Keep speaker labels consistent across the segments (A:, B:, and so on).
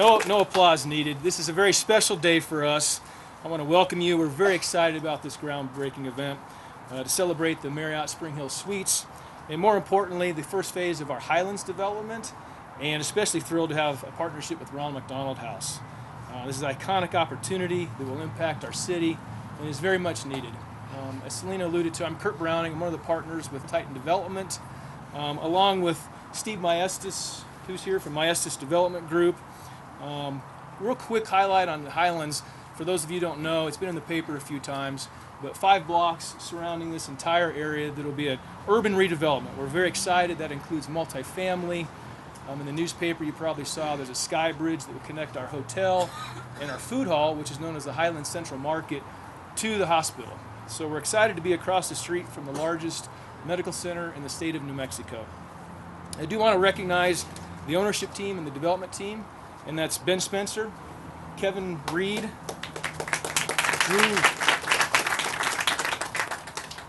A: No applause needed. This is a very special day for us. I want to welcome you. We're very excited about this groundbreaking event to celebrate the Marriott Spring Hill Suites, and more importantly, the first phase of our Highlands development, and especially thrilled to have a partnership with Ronald McDonald House. This is an iconic opportunity that will impact our city and is very much needed. As Selena alluded to, I'm Kurt Browning. I'm one of the partners with Titan Development, along with Steve Maestas, who's here from Maestas Development Group. Real quick highlight on the Highlands. For those of you who don't know, it's been in the paper a few times, but 5 blocks surrounding this entire area that will be an urban redevelopment. We're very excited. That includes multifamily. In the newspaper you probably saw there's a sky bridge that will connect our hotel and our food hall, which is known as the Highlands Central Market, to the hospital. So we're excited to be across the street from the largest medical center in the state of New Mexico. I do want to recognize the ownership team and the development team, and that's Ben Spencer, Kevin Reed,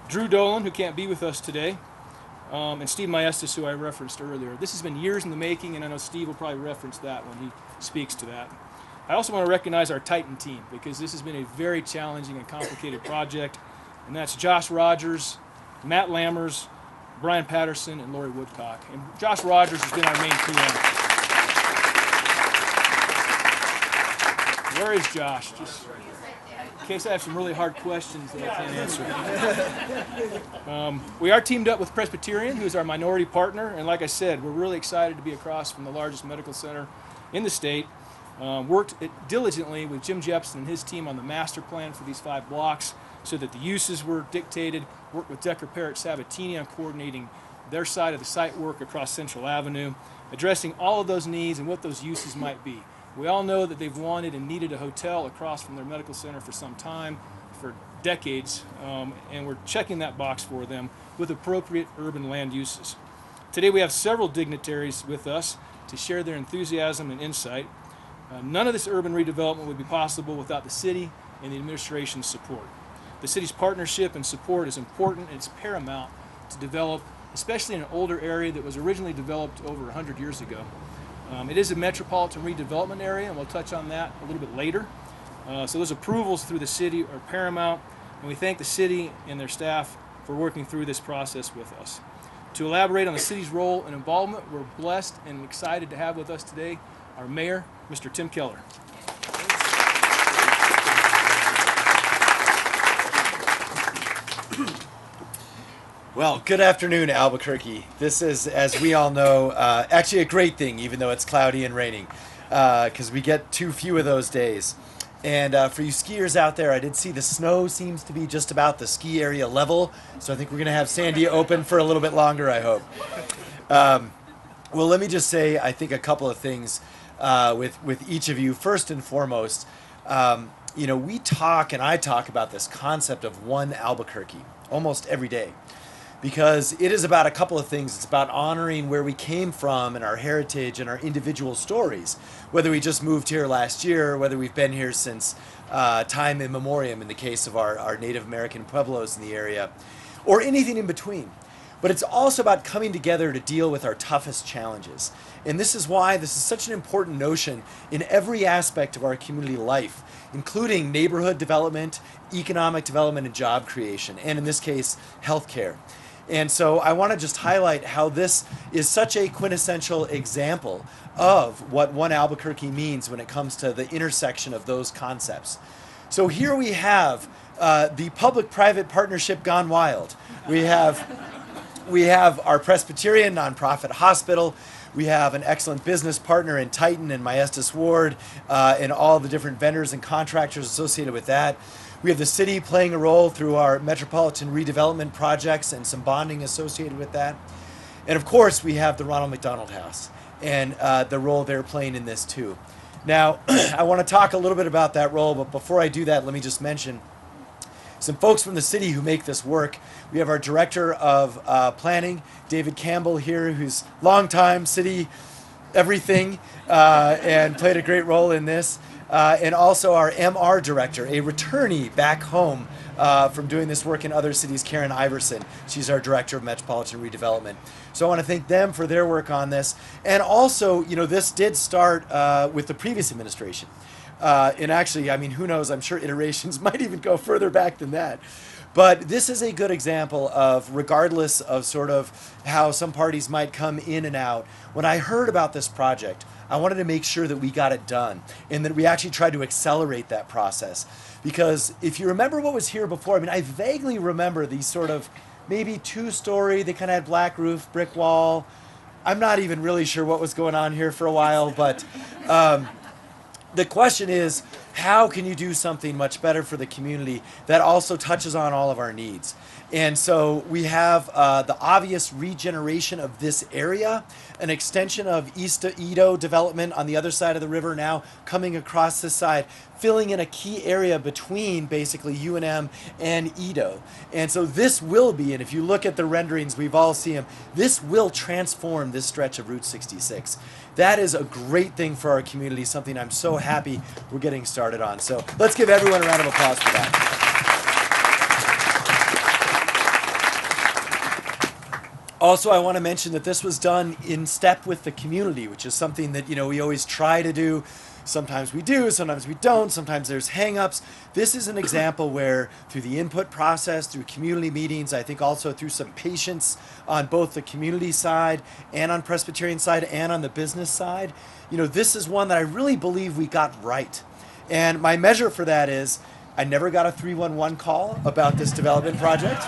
A: Drew Dolan, who can't be with us today, and Steve Maestas, who I referenced earlier. This has been years in the making, and I know Steve will probably reference that when he speaks to that. I also want to recognize our Titan team, because this has been a very challenging and complicated project, and that's Josh Rogers, Matt Lammers, Brian Patterson, and Lori Woodcock. And Josh Rogers has been our main PM. Where is Josh? Just in case I have some really hard questions that I can't answer. We are teamed up with Presbyterian, who is our minority partner, and like I said, we're really excited to be across from the largest medical center in the state. Worked diligently with Jim Jepson and his team on the master plan for these 5 blocks so that the uses were dictated. Worked with Decker Parrott Sabatini on coordinating their side of the site work across Central Avenue, addressing all of those needs and what those uses might be. We all know that they've wanted and needed a hotel across from their medical center for some time, for decades, and we're checking that box for them with appropriate urban land uses. Today we have several dignitaries with us to share their enthusiasm and insight. None of this urban redevelopment would be possible without the city and the administration's support. The city's partnership and support is important, and it's paramount to develop, especially in an older area that was originally developed over 100 years ago. It is a metropolitan redevelopment area, and we'll touch on that a little bit later. So those approvals through the city are paramount, and we thank the city and their staff for working through this process with us. To elaborate on the city's role and involvement, we're blessed and excited to have with us today our mayor, Mr. Tim Keller.
B: Well, good afternoon, Albuquerque. This is, as we all know, actually a great thing, even though it's cloudy and raining, because we get too few of those days. And for you skiers out there, I did see the snow seems to be just about the ski area level, so I think we're going to have Sandy open for a little bit longer, I hope. Well, let me just say, I think a couple of things with each of you. First and foremost, you know, we talk, and I talk about this concept of one Albuquerque almost every day, because it is about a couple of things. It's about honoring where we came from and our heritage and our individual stories, whether we just moved here last year, or whether we've been here since time immemorial in the case of our Native American pueblos in the area, or anything in between. But it's also about coming together to deal with our toughest challenges. And this is why this is such an important notion in every aspect of our community life, including neighborhood development, economic development, and job creation, and in this case, healthcare. And so I want to just highlight how this is such a quintessential example of what one Albuquerque means when it comes to the intersection of those concepts. So here we have the public-private partnership gone wild. We have our Presbyterian nonprofit hospital. We have an excellent business partner in Titan and Maestas Ward, and all the different vendors and contractors associated with that. We have the city playing a role through our metropolitan redevelopment projects and some bonding associated with that. And of course, we have the Ronald McDonald House and the role they're playing in this too. Now, I want to talk a little bit about that role, but before I do that, let me just mention some folks from the city who make this work. We have our Director of Planning, David Campbell here, who's longtime city everything and played a great role in this. And also our MR Director, a returnee back home from doing this work in other cities, Karen Iverson. She's our Director of Metropolitan Redevelopment. So I want to thank them for their work on this. And also, you know, this did start with the previous administration. And actually, I mean, who knows, I'm sure iterations might even go further back than that. But this is a good example of, regardless of sort of how some parties might come in and out, when I heard about this project, I wanted to make sure that we got it done and that we actually tried to accelerate that process. Because if you remember what was here before, I mean, I vaguely remember these sort of maybe two-story, they kind of had black roof, brick wall. I'm not even really sure what was going on here for a while, but the question is, how can you do something much better for the community that also touches on all of our needs? And so we have the obvious regeneration of this area, an extension of East Edo development on the other side of the river now coming across this side, filling in a key area between basically UNM and Edo. And so this will be, and if you look at the renderings, we've all seen them, this will transform this stretch of Route 66. That is a great thing for our community, something I'm so happy we're getting started on. So let's give everyone a round of applause for that. Also, I want to mention that this was done in step with the community, which is something that, you know, we always try to do. Sometimes we do, sometimes we don't, sometimes there's hang-ups. This is an example where through the input process, through community meetings, I think also through some patience on both the community side and on Presbyterian side and on the business side, you know, this is one that I really believe we got right. And my measure for that is I never got a 311 call about this development project.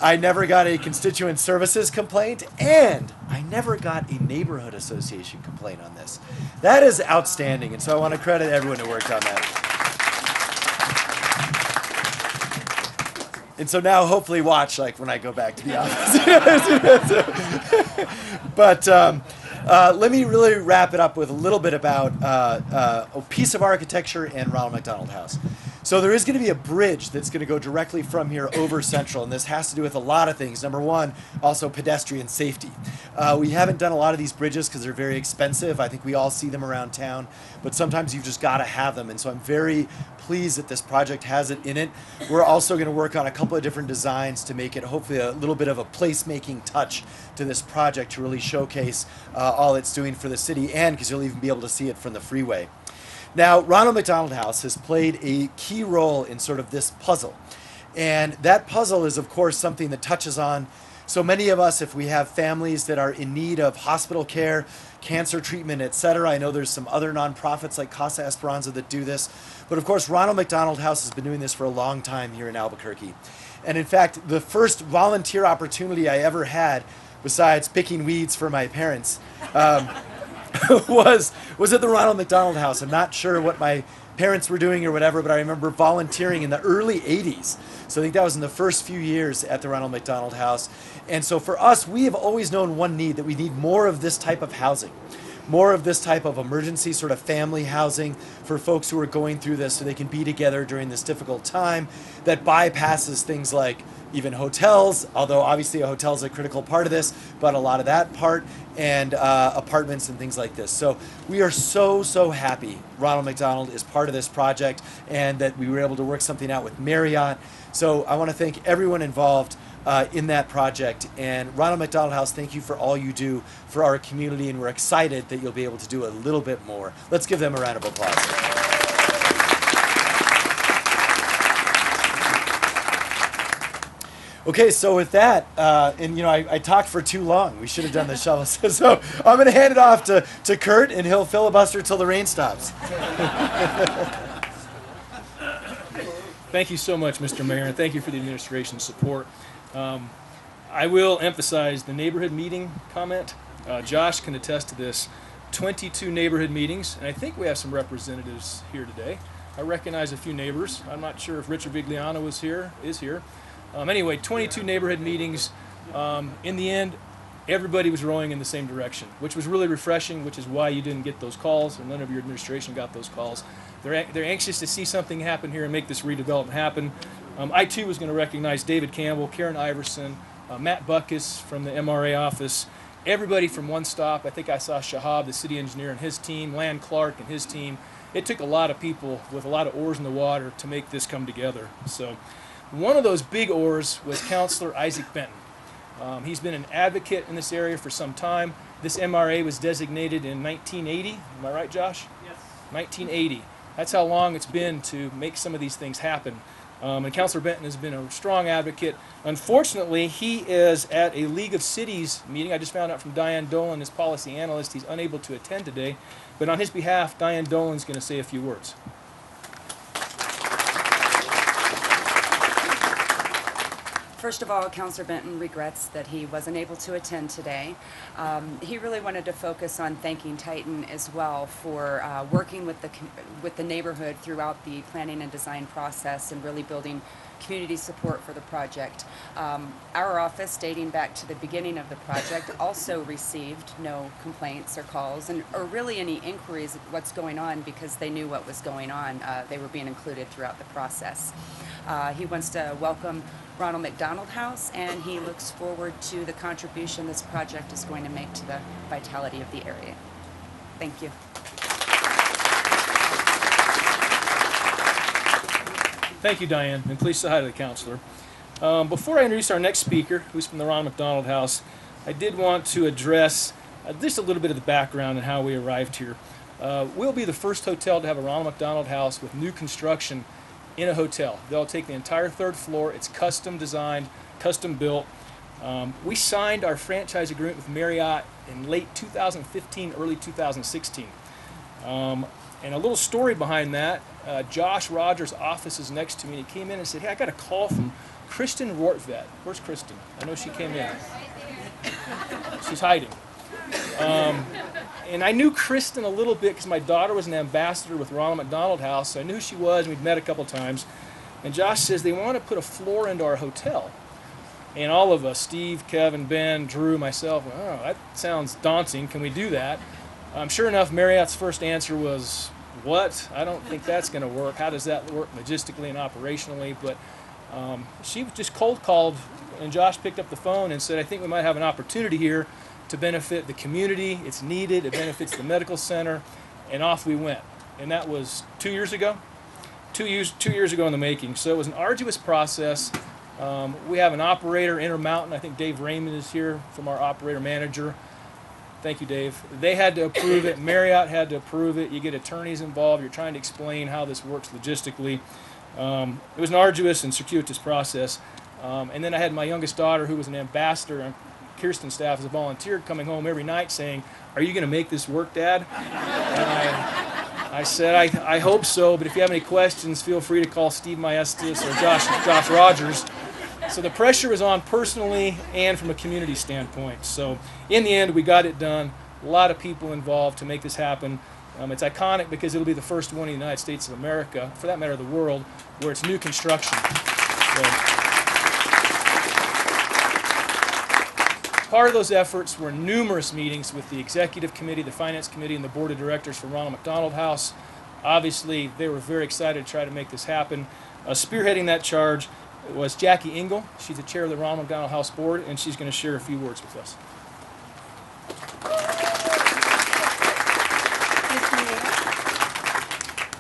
B: I never got a constituent services complaint, and I never got a neighborhood association complaint on this. That is outstanding, and so I want to credit everyone who worked on that. And so now hopefully watch like when I go back to the office. But let me really wrap it up with a little bit about a piece of architecture and Ronald McDonald House. So there is going to be a bridge that's going to go directly from here over Central, and this has to do with a lot of things. Number one, also pedestrian safety. We haven't done a lot of these bridges because they're very expensive. I think we all see them around town, but sometimes you've just got to have them, and so I'm very pleased that this project has it in it. We're also going to work on a couple of different designs to make it hopefully a little bit of a place-making touch to this project to really showcase all it's doing for the city, and because you'll even be able to see it from the freeway. Now, Ronald McDonald House has played a key role in sort of this puzzle. And that puzzle is, of course, something that touches on so many of us, if we have families that are in need of hospital care, cancer treatment, etc. I know there's some other nonprofits like Casa Esperanza that do this. But of course, Ronald McDonald House has been doing this for a long time here in Albuquerque. And in fact, the first volunteer opportunity I ever had, besides picking weeds for my parents, was at the Ronald McDonald House. I'm not sure what my parents were doing or whatever, but I remember volunteering in the early 80s. So I think that was in the first few years at the Ronald McDonald House. And so for us, we have always known one need, that we need more of this type of housing, more of this type of emergency sort of family housing for folks who are going through this so they can be together during this difficult time that bypasses things like even hotels, although obviously a hotel is a critical part of this, but a lot of that part, and apartments and things like this. So we are so happy Ronald McDonald is part of this project and that we were able to work something out with Marriott. So I want to thank everyone involved in that project. And Ronald McDonald House, thank you for all you do for our community, and we're excited that you'll be able to do a little bit more. Let's give them a round of applause. Okay, so with that, and you know, I talked for too long. We should have done the shovel. So I'm going to hand it off to Kurt, and he'll filibuster till the rain stops.
A: Thank you so much, Mr. Mayor, and thank you for the administration's support. I will emphasize the neighborhood meeting comment. Josh can attest to this. 22 neighborhood meetings, and I think we have some representatives here today. I recognize a few neighbors. I'm not sure if Richard Vigliano is here. Anyway, 22 neighborhood meetings. In the end, everybody was rowing in the same direction, which was really refreshing, which is why you didn't get those calls, or none of your administration got those calls. They're anxious to see something happen here and make this redevelopment happen. I too was going to recognize David Campbell, Karen Iverson, Matt Buckus from the MRA office, everybody from One Stop. I think I saw Shahab, the city engineer, and his team, Lan Clark and his team, it took a lot of people with a lot of oars in the water to make this come together. So one of those big oars was Counselor Isaac Benton. He's been an advocate in this area for some time. This MRA was designated in 1980. Am I right, Josh?
C: Yes.
A: 1980. That's how long it's been to make some of these things happen. And Counselor Benton has been a strong advocate. Unfortunately, he is at a League of Cities meeting. I just found out from Diane Dolan, his policy analyst, he's unable to attend today. But on his behalf, Diane Dolan's going to say a few words.
D: First of all, Councilor Benton regrets that he wasn't able to attend today. He really wanted to focus on thanking Titan as well for working with the neighborhood throughout the planning and design process and really building community support for the project. Our office, dating back to the beginning of the project, also received no complaints or calls or really any inquiries of what's going on because they knew what was going on. They were being included throughout the process. He wants to welcome Ronald McDonald House, and he looks forward to the contribution this project is going to make to the vitality of the area. Thank you.
A: Thank you, Diane, and please say hi to the counselor. Before I introduce our next speaker, who's from the Ronald McDonald House, I did want to address just a little bit of the background and how we arrived here. We'll be the first hotel to have a Ronald McDonald House with new construction in a hotel. They'll take the entire third floor. It's custom designed, custom built. We signed our franchise agreement with Marriott in late 2015, early 2016. And a little story behind that, Josh Rogers' office is next to me, and he came in and said, hey, I got a call from Kristen Rortvet. Where's Kristen? I know she came in. She's hiding. And I knew Kristen a little bit because my daughter was an ambassador with Ronald McDonald House, so I knew who she was, and we'd met a couple times. And Josh says they want to put a floor into our hotel. And all of us, Steve, Kevin, Ben, Drew, myself, went, oh, that sounds daunting. Can we do that? Sure enough, Marriott's first answer was, what? I don't think that's going to work. How does that work logistically and operationally? But she just cold called, and Josh picked up the phone and said, I think we might have an opportunity here to benefit the community. It's needed. It benefits the medical center. And off we went. And that was 2 years ago? 2 years ago in the making. So it was an arduous process. We have an operator, Intermountain. I think Dave Raymond is here from our operator manager. Thank you, Dave. They had to approve it. Marriott had to approve it. You get attorneys involved. You're trying to explain how this works logistically. It was an arduous and circuitous process. And then I had my youngest daughter, who was an ambassador on Kirsten's staff as a volunteer, coming home every night saying, are you going to make this work, Dad? And I said, I hope so, but if you have any questions, feel free to call Steve Maestas or Josh Rogers. So the pressure was on personally and from a community standpoint. So in the end, we got it done. A lot of people involved to make this happen. It's iconic because it'll be the first one in the United States of America, for that matter the world, where it's new construction. So, part of those efforts were numerous meetings with the executive committee, the finance committee, and the board of directors for Ronald McDonald House. Obviously, they were very excited to try to make this happen. Spearheading that charge was Jackie Engel. She's the chair of the Ronald McDonald House board, and she's going to share a few words with us.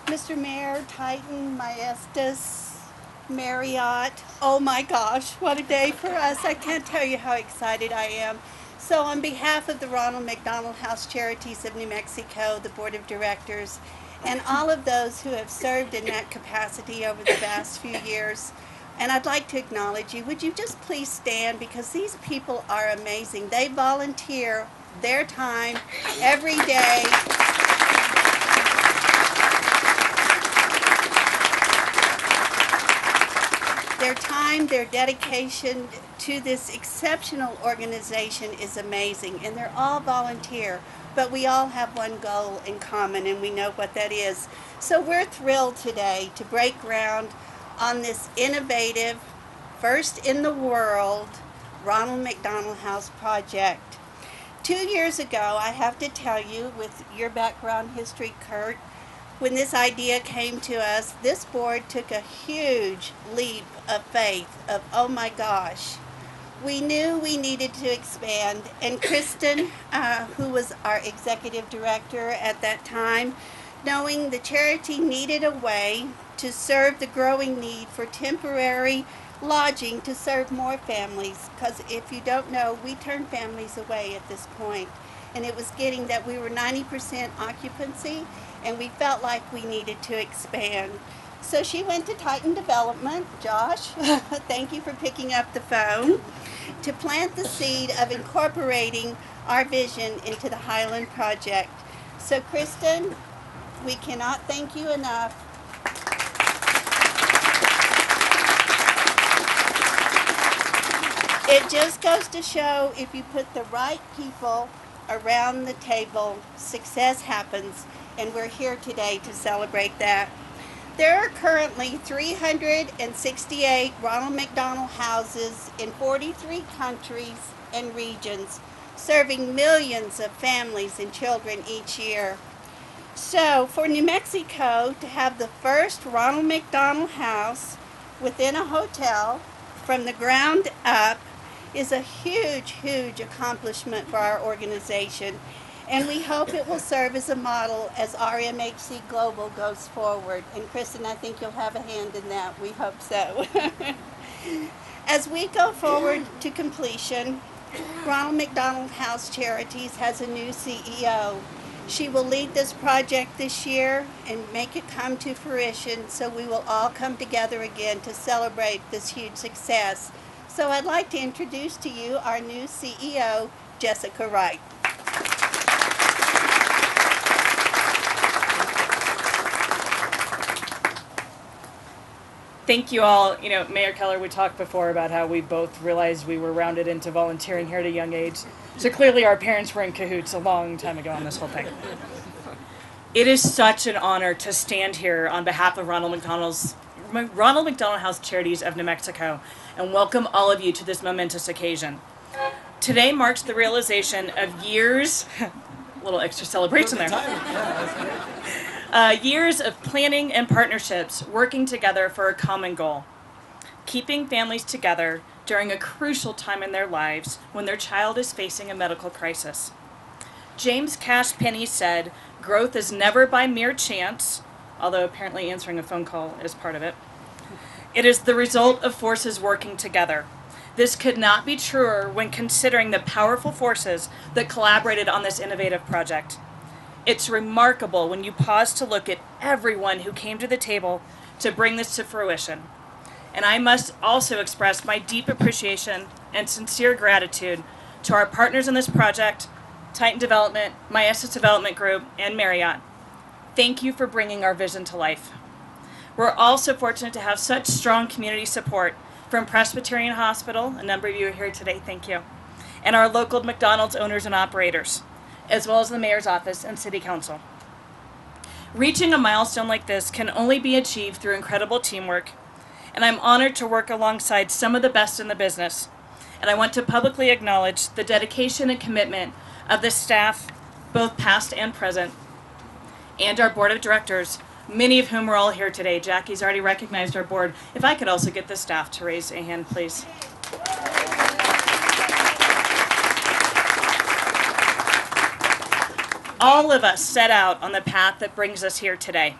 E: Mr. Mayor, Titan, Maestas, Marriott. Oh my gosh, what a day for us. I can't tell you how excited I am. So on behalf of the Ronald McDonald House Charities of New Mexico, the board of directors, and all of those who have served in that capacity over the past few years, and I'd like to acknowledge you. Would you just please stand, because these people are amazing. They volunteer their time every day. Their time, their dedication to this exceptional organization is amazing, and they're all volunteer, but we all have one goal in common, and we know what that is. So we're thrilled today to break ground on this innovative, first in the world, Ronald McDonald House project. 2 years ago, I have to tell you, with your background history, Kurt, when this idea came to us, this board took a huge leap of faith of, oh my gosh, we knew we needed to expand. And Kristen, who was our executive director at that time, knowing the charity needed a way to serve the growing need for temporary lodging to serve more families. Because if you don't know, we turn families away at this point. And it was getting that we were 90% occupancy, and we felt like we needed to expand. So she went to Titan Development, Josh, thank you for picking up the phone, to plant the seed of incorporating our vision into the Highland Project. So Kristen, we cannot thank you enough. It just goes to show, if you put the right people around the table, success happens, and we're here today to celebrate that. There are currently 368 Ronald McDonald houses in 43 countries and regions, serving millions of families and children each year. So for New Mexico to have the first Ronald McDonald House within a hotel from the ground up is a huge, huge accomplishment for our organization. And we hope it will serve as a model as RMHC Global goes forward. And Kristen, I think you'll have a hand in that. We hope so. As we go forward to completion, Ronald McDonald House Charities has a new CEO. She will lead this project this year and make it come to fruition, so we will all come together again to celebrate this huge success. So I'd like to introduce to you our new CEO, Jessica Wright.
C: Thank you all. You know, Mayor Keller, we talked before about how we both realized we were rounded into volunteering here at a young age. So clearly our parents were in cahoots a long time ago on this whole thing. It is such an honor to stand here on behalf of Ronald McDonald House Charities of New Mexico and welcome all of you to this momentous occasion. Today marks the realization of years, a little extra celebration there. Years of planning and partnerships working together for a common goal. Keeping families together during a crucial time in their lives when their child is facing a medical crisis. James Cash Penney said, "Growth is never by mere chance," although apparently answering a phone call is part of it. "It is the result of forces working together." This could not be truer when considering the powerful forces that collaborated on this innovative project. It's remarkable when you pause to look at everyone who came to the table to bring this to fruition. And I must also express my deep appreciation and sincere gratitude to our partners in this project, Titan Development, My Essex Development Group, and Marriott. Thank you for bringing our vision to life. We're also fortunate to have such strong community support from Presbyterian Hospital, a number of you are here today, thank you, and our local McDonald's owners and operators, as well as the Mayor's Office and City Council. Reaching a milestone like this can only be achieved through incredible teamwork, and I'm honored to work alongside some of the best in the business. And I want to publicly acknowledge the dedication and commitment of the staff, both past and present, and our board of directors, many of whom are all here today. Jackie's already recognized our board. If I could also get the staff to raise a hand, please. All of us set out on the path that brings us here today.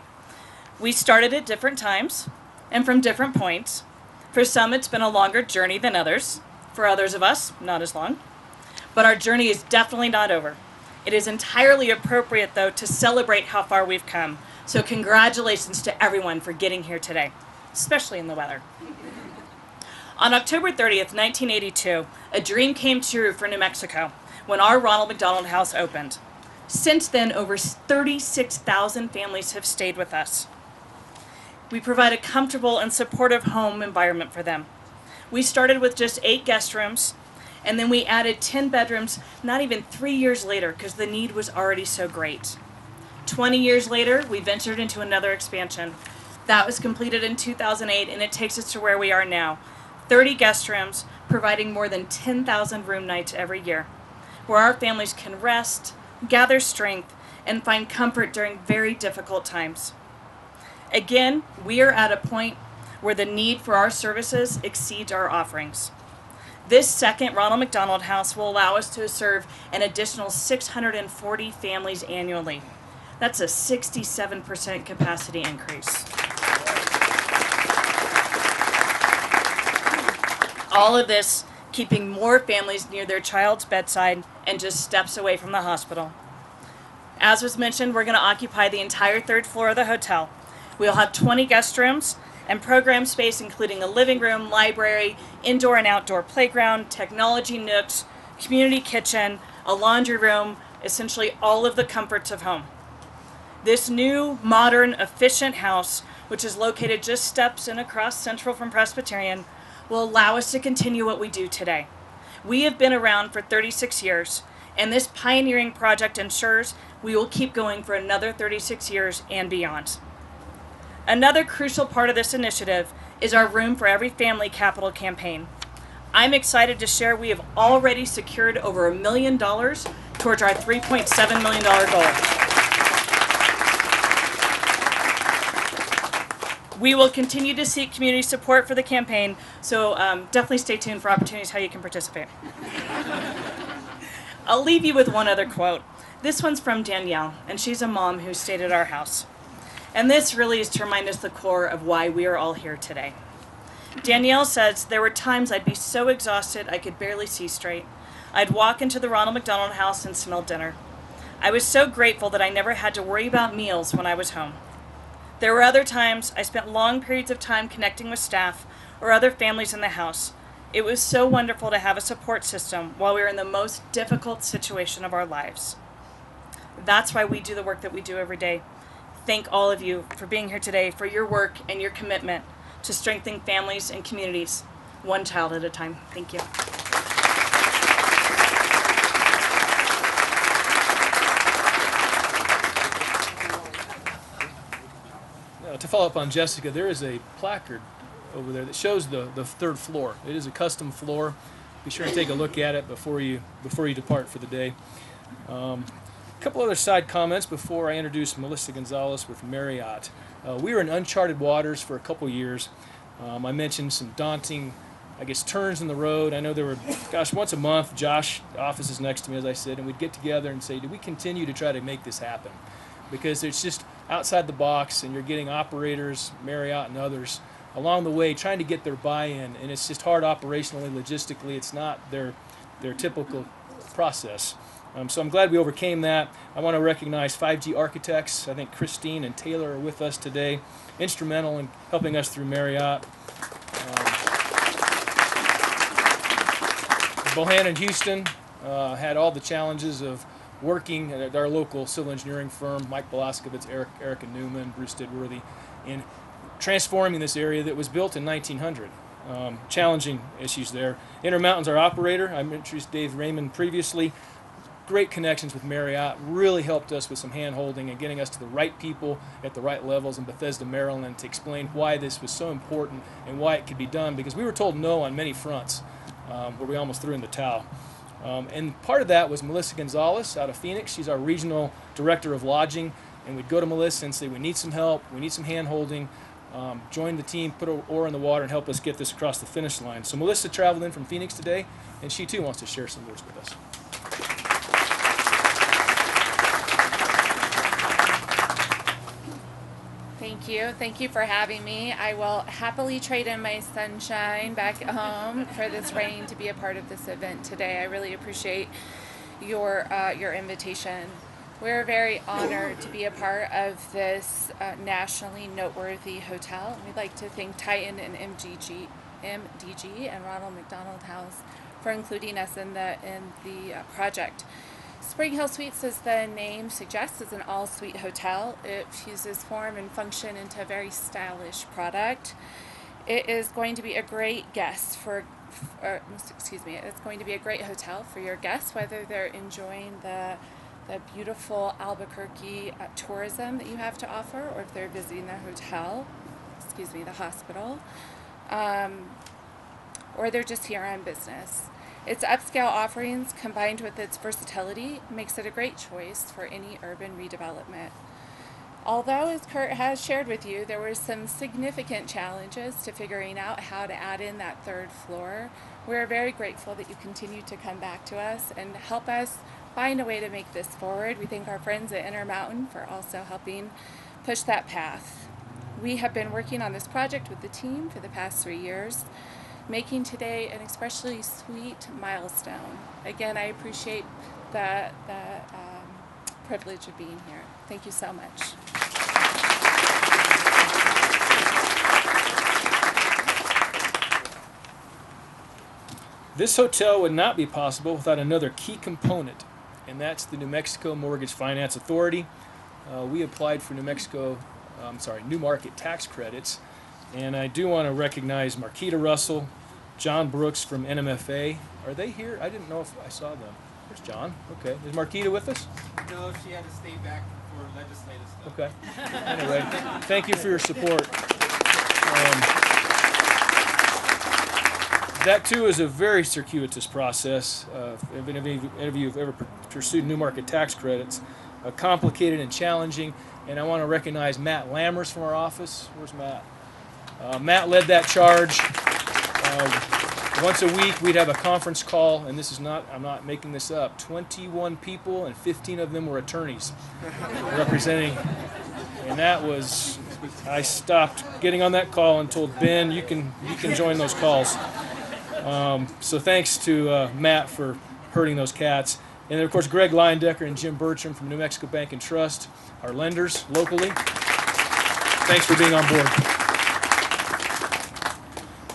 C: We started at different times and from different points. For some, it's been a longer journey than others. For others of us, not as long. But our journey is definitely not over. It is entirely appropriate, though, to celebrate how far we've come. So congratulations to everyone for getting here today, especially in the weather. On October 30th, 1982, a dream came true for New Mexico when our Ronald McDonald House opened. Since then, over 36,000 families have stayed with us. We provide a comfortable and supportive home environment for them. We started with just 8 guest rooms, and then we added 10 bedrooms not even 3 years later because the need was already so great. 20 years later, we ventured into another expansion. That was completed in 2008, and it takes us to where we are now. 30 guest rooms, providing more than 10,000 room nights every year, where our families can rest, gather strength, and find comfort during very difficult times. Again, we are at a point where the need for our services exceeds our offerings. This second Ronald McDonald House will allow us to serve an additional 640 families annually. That's a 67% capacity increase. All of this keeping more families near their child's bedside and just steps away from the hospital. As was mentioned, we're going to occupy the entire 3rd floor of the hotel. We'll have 20 guest rooms and program space including a living room, library, indoor and outdoor playground, technology nooks, community kitchen, a laundry room, essentially all of the comforts of home. This new, modern, efficient house, which is located just steps in across Central from Presbyterian, will allow us to continue what we do today. We have been around for 36 years, and this pioneering project ensures we will keep going for another 36 years and beyond. Another crucial part of this initiative is our Room for Every Family capital campaign. I'm excited to share we have already secured over $1 million towards our $3.7 million goal. We will continue to seek community support for the campaign, so definitely stay tuned for opportunities how you can participate. I'll leave you with one other quote. This one's from Danielle, and she's a mom who stayed at our house. And this really is to remind us the core of why we are all here today. Danielle says, "There were times I'd be so exhausted I could barely see straight. I'd walk into the Ronald McDonald House and smell dinner. I was so grateful that I never had to worry about meals when I was home. There were other times I spent long periods of time connecting with staff or other families in the house. It was so wonderful to have a support system while we were in the most difficult situation of our lives." That's why we do the work that we do every day. Thank all of you for being here today, for your work and your commitment to strengthening families and communities, one child at a time. Thank you.
A: To follow up on Jessica, there is a placard over there that shows the 3rd floor. It is a custom floor. Be sure to take a look at it before you depart for the day. A couple other side comments before I introduce Melissa Gonzalez with Marriott. We were in uncharted waters for a couple years. I mentioned some daunting, turns in the road. I know there were, once a month, Josh, the office is next to me, as I said, and we'd get together and say, do we continue to try to make this happen? Because it's just outside the box, and you're getting operators, Marriott and others, along the way trying to get their buy-in, and it's just hard operationally, logistically. It's not their typical process. So I'm glad we overcame that. I want to recognize 5G architects. I think Christine and Taylor are with us today, instrumental in helping us through Marriott. Bohannon Houston had all the challenges of working at our local civil engineering firm, Mike Velaskovitz, Erica Newman, Bruce Didworthy, in transforming this area that was built in 1900. Challenging issues there. Intermountain's our operator. I introduced Dave Raymond previously. Great connections with Marriott, really helped us with some hand-holding and getting us to the right people at the right levels in Bethesda, Maryland, to explain why this was so important and why it could be done, because we were told no on many fronts, where we almost threw in the towel. And part of that was Melissa Gonzalez out of Phoenix. She's our regional director of lodging, and we'd go to Melissa and say, we need some help, we need some hand-holding, join the team, put an oar in the water, and help us get this across the finish line. So Melissa traveled in from Phoenix today, and she too wants to share some words with us.
F: Thank you for having me. I will happily trade in my sunshine back home for this rain to be a part of this event today. I really appreciate your invitation. We're very honored to be a part of this nationally noteworthy hotel. We'd like to thank Titan and MDG and Ronald McDonald House for including us in the project. Spring Hill Suites, as the name suggests, is an all-suite hotel. It fuses form and function into a very stylish product. It is going to be a great it's going to be a great hotel for your guests, whether they're enjoying the beautiful Albuquerque tourism that you have to offer, or if they're visiting the hospital, or they're just here on business. Its upscale offerings, combined with its versatility, makes it a great choice for any urban redevelopment. Although, as Kurt has shared with you, there were some significant challenges to figuring out how to add in that third floor, we're very grateful that you continue to come back to us and help us find a way to make this forward. We thank our friends at Intermountain for also helping push that path. We have been working on this project with the team for the past 3 years, making today an especially sweet milestone. Again, I appreciate the privilege of being here. Thank you so much.
A: This hotel would not be possible without another key component, and that's the New Mexico Mortgage Finance Authority. We applied for New Market tax credits, and I do want to recognize Marquita Russell, John Brooks from NMFA. Are they here? I didn't know if I saw them. There's John. Okay. Is Marquita with us?
G: No, she had to stay back for legislative stuff.
A: Okay. Anyway, thank you for your support. That too is a very circuitous process. If any of you have ever pursued New Market tax credits, complicated and challenging. And I want to recognize Matt Lammers from our office. Where's Matt? Matt led that charge. Once a week we'd have a conference call, and I'm not making this up, 21 people, and 15 of them were attorneys representing. And that was, I stopped getting on that call and told Ben, you can join those calls. So thanks to Matt for herding those cats. And then, of course, Greg Leindecker and Jim Bertram from New Mexico Bank and Trust, our lenders locally. Thanks for being on board.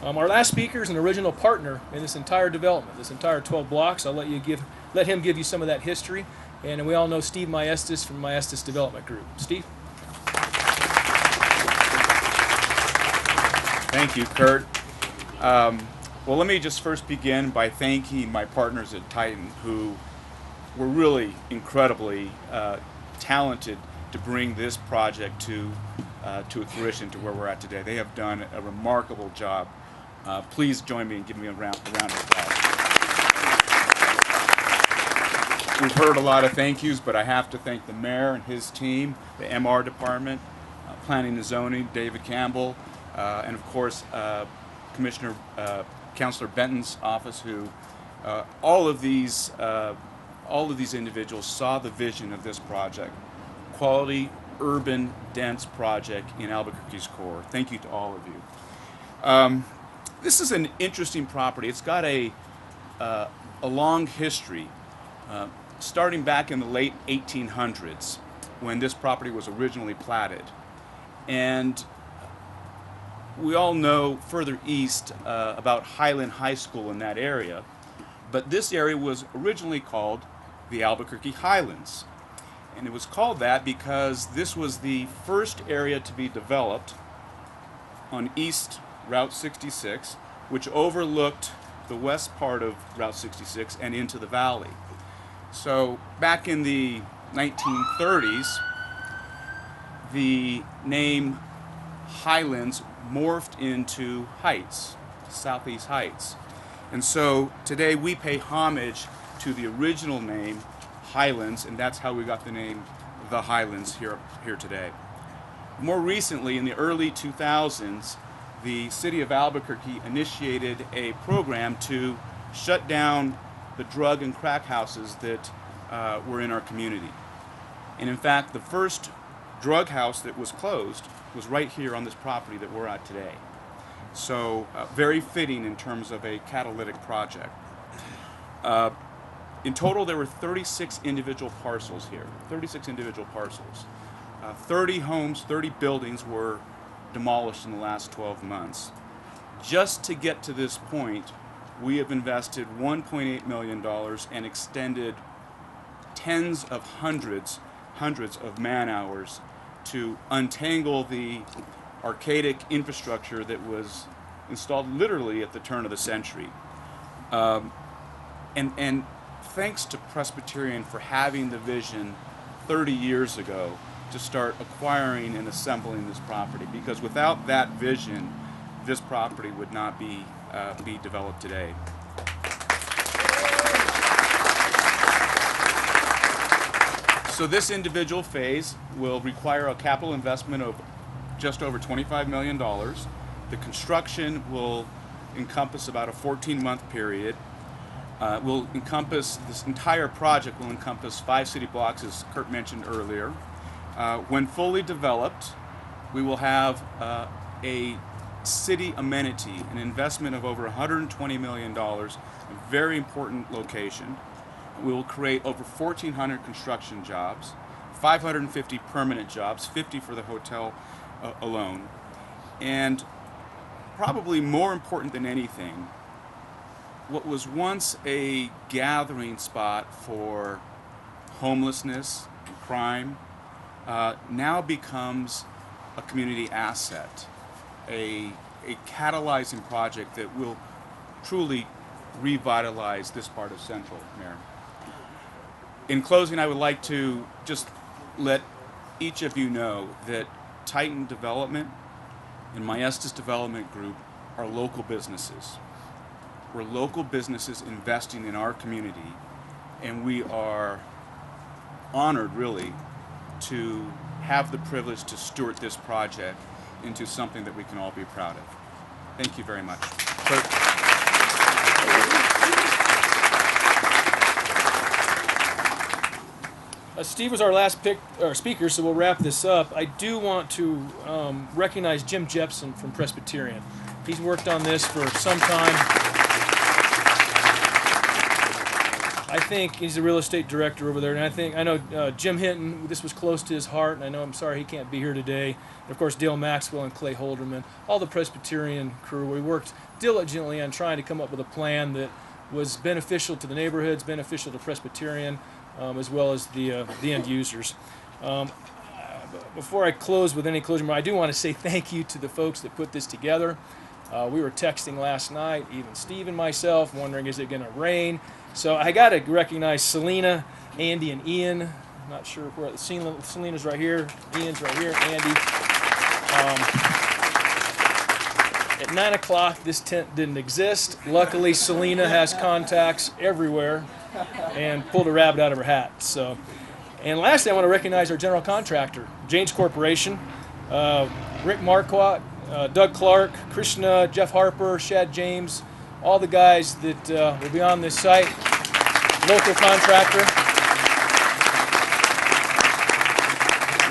A: Our last speaker is an original partner in this entire development, this entire 12 blocks. I'll let him give you some of that history. And we all know Steve Maestas from Maestas Development Group. Steve?
H: Thank you, Kurt. Well, let me just first begin by thanking my partners at Titan, who were really incredibly talented to bring this project to fruition, to where we're at today. They have done a remarkable job. Please join me in giving me a round of applause. We've heard a lot of thank yous, but I have to thank the mayor and his team, the MR department, planning and zoning, David Campbell, and of course Councilor Benton's office, who all of these individuals saw the vision of this project. Quality, urban, dense project in Albuquerque's core. Thank you to all of you. This is an interesting property. It's got a long history, starting back in the late 1800s, when this property was originally platted. And we all know further east about Highland High School in that area, but this area was originally called the Albuquerque Highlands. And it was called that because this was the first area to be developed on East Route 66, which overlooked the west part of Route 66 and into the valley. So back in the 1930s, the name Highlands morphed into Heights, Southeast Heights. And so today we pay homage to the original name, Highlands, and that's how we got the name The Highlands here today. More recently, in the early 2000s, the city of Albuquerque initiated a program to shut down the drug and crack houses that were in our community. And in fact, the first drug house that was closed was right here on this property that we're at today. So very fitting in terms of a catalytic project. In total, there were 36 individual parcels here, 36 individual parcels. 30 homes, 30 buildings were demolished in the last 12 months. Just to get to this point, we have invested $1.8 million and extended tens of hundreds of man-hours to untangle the archaic infrastructure that was installed literally at the turn of the century. And thanks to Presbyterian for having the vision 30 years ago to start acquiring and assembling this property, because without that vision, this property would not be developed today. So this individual phase will require a capital investment of just over $25 million. The construction will encompass about a 14-month period. This entire project will encompass 5 city blocks, as Kurt mentioned earlier. When fully developed, we will have a city amenity, an investment of over $120 million, a very important location. We will create over 1,400 construction jobs, 550 permanent jobs, 50 for the hotel alone. And probably more important than anything, what was once a gathering spot for homelessness and crime now becomes a community asset, a catalyzing project that will truly revitalize this part of Central, Mayor. In closing, I would like to just let each of you know that Titan Development and My Estes Development Group are local businesses. We're local businesses investing in our community, and we are honored, really, to have the privilege to steward this project into something that we can all be proud of. Thank you very much.
A: Steve was our last speaker, so we'll wrap this up. I do want to recognize Jim Jepson from Presbyterian. He's worked on this for some time. I think he's the real estate director over there, and I know Jim Hinton, this was close to his heart, and I know I'm sorry he can't be here today. And of course, Dale Maxwell and Clay Holderman, all the Presbyterian crew. We worked diligently on trying to come up with a plan that was beneficial to the neighborhoods, beneficial to Presbyterian, as well as the end users. Before I close with any closing remarks, I do want to say thank you to the folks that put this together. We were texting last night, even Steve and myself, wondering, is it going to rain? So I got to recognize Selena, Andy, and Ian. I'm not sure where Selena's right here, Ian's right here, Andy. At 9 o'clock, this tent didn't exist. Luckily, Selena has contacts everywhere and pulled a rabbit out of her hat. So, and lastly, I want to recognize our general contractor, James Corporation, Rick Marquardt, Doug Clark, Krishna, Jeff Harper, Shad James, all the guys that will be on this site, local contractor.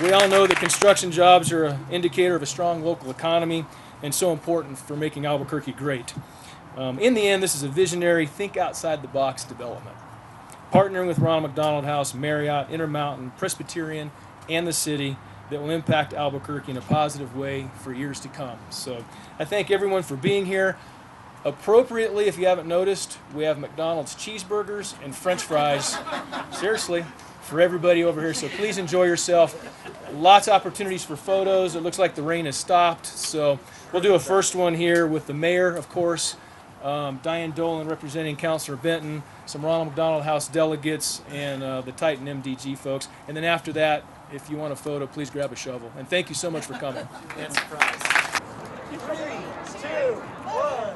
A: We all know that construction jobs are an indicator of a strong local economy and so important for making Albuquerque great. In the end, this is a visionary, think outside the box development. Partnering with Ronald McDonald House, Marriott, Intermountain, Presbyterian, and the city that will impact Albuquerque in a positive way for years to come. So I thank everyone for being here. Appropriately, if you haven't noticed, we have McDonald's cheeseburgers and French fries, seriously, for everybody over here. So please enjoy yourself. Lots of opportunities for photos. It looks like the rain has stopped. So we'll do a first one here with the mayor, of course, Diane Dolan representing Councilor Benton, some Ronald McDonald House delegates, and the Titan MDG folks. And then after that, if you want a photo, please grab a shovel. And thank you so much for coming.
B: And surprise. 3, 2, 1.